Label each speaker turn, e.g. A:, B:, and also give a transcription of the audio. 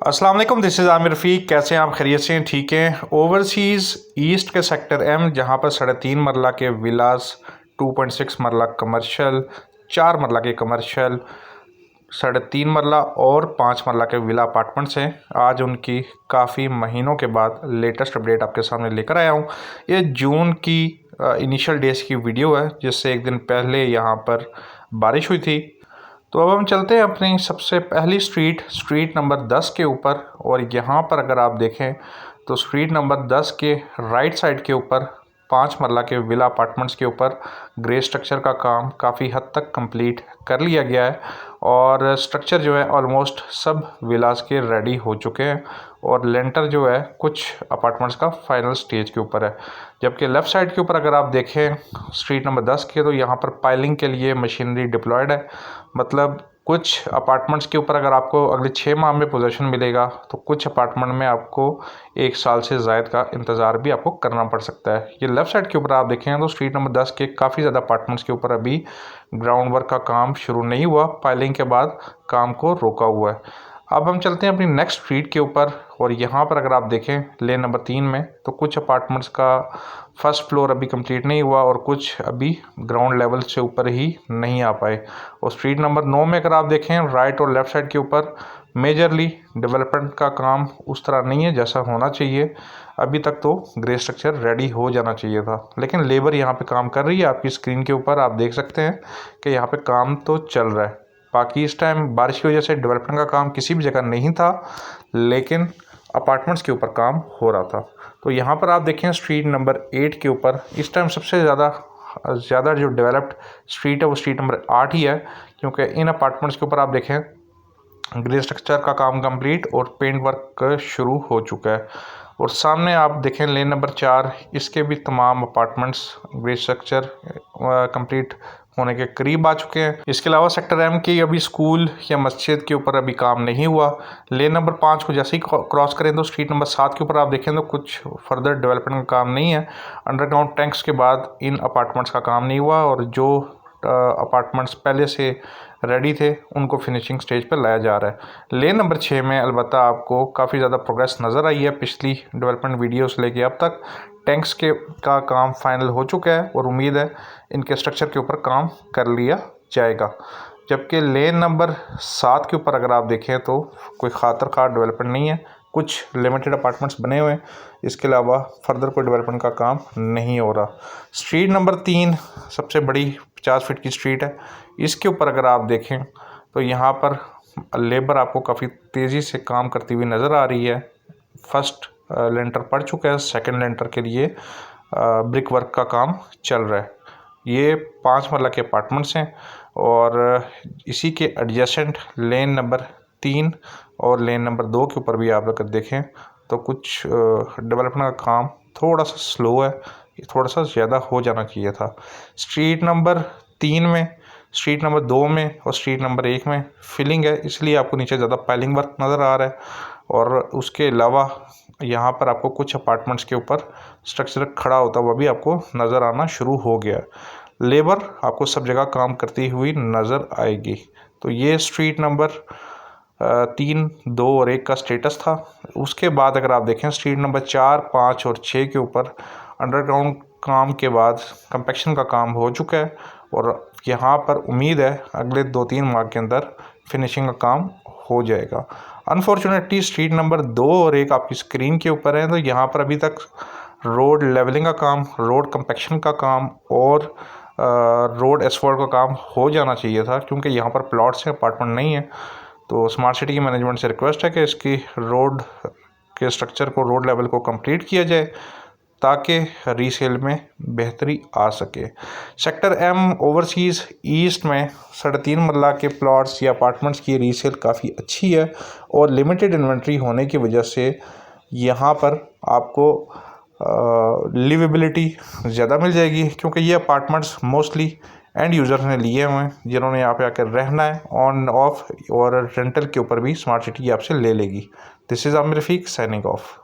A: अस्सलाम वालेकुम, this is Aamir रफ़ीक। कैसे हैं आप? खैरियत से हैं? ठीक हैं। ओवरसीज़ ईस्ट के सेक्टर एम, जहां पर 3.5 मरला के विलास, 2.6 मरला कमर्शियल, 4 मरला के कमर्शियल, 3.5 मरला और 5 मरला के विला अपार्टमेंट्स हैं। आज उनकी काफ़ी महीनों के बाद लेटेस्ट अपडेट आपके सामने लेकर आया हूं। ये जून की इनिशियल डेज़ की वीडियो है, जिससे एक दिन पहले यहाँ पर बारिश हुई थी। तो अब हम चलते हैं अपनी सबसे पहली स्ट्रीट नंबर 10 के ऊपर। और यहाँ पर अगर आप देखें तो स्ट्रीट नंबर 10 के राइट साइड के ऊपर 5 मरला के विला अपार्टमेंट्स के ऊपर ग्रे स्ट्रक्चर का काम काफ़ी हद तक कंप्लीट कर लिया गया है और स्ट्रक्चर जो है ऑलमोस्ट सब विलास के रेडी हो चुके हैं और लेंटर जो है कुछ अपार्टमेंट्स का फाइनल स्टेज के ऊपर है। जबकि लेफ़्ट साइड के ऊपर अगर आप देखें स्ट्रीट नंबर 10 के, तो यहाँ पर पाइलिंग के लिए मशीनरी डिप्लॉयड है। मतलब कुछ अपार्टमेंट्स के ऊपर अगर आपको अगले 6 माह में पोजीशन मिलेगा, तो कुछ अपार्टमेंट में आपको 1 साल से ज़ायद का इंतज़ार भी आपको करना पड़ सकता है। ये लेफ़्ट साइड के ऊपर आप देखें तो स्ट्रीट नंबर 10 के काफ़ी ज़्यादा अपार्टमेंट्स के ऊपर अभी ग्राउंड वर्क का काम शुरू नहीं हुआ, पाइलिंग के बाद काम को रोका हुआ है। अब हम चलते हैं अपनी नेक्स्ट स्ट्रीट के ऊपर और यहाँ पर अगर आप देखें लेन नंबर 3 में, तो कुछ अपार्टमेंट्स का फर्स्ट फ्लोर अभी कंप्लीट नहीं हुआ और कुछ अभी ग्राउंड लेवल से ऊपर ही नहीं आ पाए। और स्ट्रीट नंबर 9 में अगर आप देखें राइट और लेफ़्ट साइड के ऊपर मेजरली डेवलपमेंट का काम उस तरह नहीं है जैसा होना चाहिए। अभी तक तो ग्रे स्ट्रक्चर रेडी हो जाना चाहिए था, लेकिन लेबर यहाँ पे काम कर रही है। आपकी स्क्रीन के ऊपर आप देख सकते हैं कि यहाँ पे काम तो चल रहा है। बाकी इस टाइम बारिश की वजह से डेवलपमेंट का काम किसी भी जगह नहीं था, लेकिन अपार्टमेंट्स के ऊपर काम हो रहा था। तो यहाँ पर आप देखें स्ट्रीट नंबर 8 के ऊपर इस टाइम सबसे ज़्यादा जो डेवलप्ड स्ट्रीट है वो स्ट्रीट नंबर 8 ही है, क्योंकि इन अपार्टमेंट्स के ऊपर आप देखें ग्रे स्ट्रक्चर का काम कंप्लीट और पेंट वर्क शुरू हो चुका है। और सामने आप देखें लेन नंबर 4, इसके भी तमाम अपार्टमेंट्स ग्रे स्ट्रक्चर कंप्लीट होने के करीब आ चुके हैं। इसके अलावा सेक्टर एम की अभी स्कूल या मस्जिद के ऊपर अभी काम नहीं हुआ। लेन नंबर 5 को जैसे ही क्रॉस करें तो स्ट्रीट नंबर 7 के ऊपर आप देखें तो कुछ फर्दर डेवलपमेंट का काम नहीं है। अंडरग्राउंड टैंक्स के बाद इन अपार्टमेंट्स का काम नहीं हुआ और जो अपार्टमेंट्स पहले से रेडी थे उनको फिनिशिंग स्टेज पर लाया जा रहा है। लेन नंबर 6 में अलबत्ता आपको काफ़ी ज़्यादा प्रोग्रेस नज़र आई है पिछली डेवलपमेंट वीडियो से लेके अब तक। टैंक्स का काम फाइनल हो चुका है और उम्मीद है इनके स्ट्रक्चर के ऊपर काम कर लिया जाएगा। जबकि लेन नंबर 7 के ऊपर अगर आप देखें तो कोई खातर खास डेवलपमेंट नहीं है, कुछ लिमिटेड अपार्टमेंट्स बने हुए हैं। इसके अलावा फर्दर कोई डेवलपमेंट का काम नहीं हो रहा। स्ट्रीट नंबर 3 सबसे बड़ी 50 फीट की स्ट्रीट है। इसके ऊपर अगर आप देखें तो यहाँ पर लेबर आपको काफ़ी तेज़ी से काम करती हुई नज़र आ रही है। फर्स्ट लेंटर पड़ चुका है, सेकंड लेंटर के लिए ब्रिक वर्क का काम चल रहा है। ये 5 मरला के अपार्टमेंट्स हैं और इसी के एडजेसेंट लेन नंबर 3 और लेन नंबर 2 के ऊपर भी आप अगर देखें तो कुछ डेवलपमेंट का काम थोड़ा सा स्लो है, थोड़ा सा ज़्यादा हो जाना चाहिए था। स्ट्रीट नंबर 3 में, स्ट्रीट नंबर 2 में और स्ट्रीट नंबर 1 में फिलिंग है, इसलिए आपको नीचे ज़्यादा पाइलिंग वर्क नज़र आ रहा है। और उसके अलावा यहाँ पर आपको कुछ अपार्टमेंट्स के ऊपर स्ट्रक्चर खड़ा होता हुआ भी आपको नज़र आना शुरू हो गया। लेबर आपको सब जगह काम करती हुई नज़र आएगी। तो ये स्ट्रीट नंबर 3, 2 और 1 का स्टेटस था। उसके बाद अगर आप देखें स्ट्रीट नंबर 4, 5 और 6 के ऊपर अंडरग्राउंड काम के बाद कंपैक्शन का काम हो चुका है और यहाँ पर उम्मीद है अगले 2-3 माह के अंदर फिनिशिंग का काम हो जाएगा। अनफॉर्चुनेटली स्ट्रीट नंबर 2 और 1 आपकी स्क्रीन के ऊपर है, तो यहाँ पर अभी तक रोड लेवलिंग का काम, रोड कंपैक्शन का काम और रोड एसफॉल्ट का काम हो जाना चाहिए था, क्योंकि यहाँ पर प्लॉट्स हैं, अपार्टमेंट नहीं है। तो स्मार्ट सिटी की मैनेजमेंट से रिक्वेस्ट है कि इसकी रोड के स्ट्रक्चर को, रोड लेवल को कंप्लीट किया जाए ताकि रीसेल में बेहतरी आ सके। सेक्टर एम ओवरसीज़ ईस्ट में 3.5 मरला के प्लॉट्स या अपार्टमेंट्स की रीसेल काफ़ी अच्छी है और लिमिटेड इन्वेंट्री होने की वजह से यहाँ पर आपको लिवेबिलिटी ज़्यादा मिल जाएगी, क्योंकि ये अपार्टमेंट्स मोस्टली एंड यूज़र ने लिए हुए हैं जिन्होंने यहाँ पे आकर रहना है। ऑन ऑफ और रेंटल के ऊपर भी स्मार्ट सिटी आपसे ले लेगी। This is Aamir Rafiq signing off.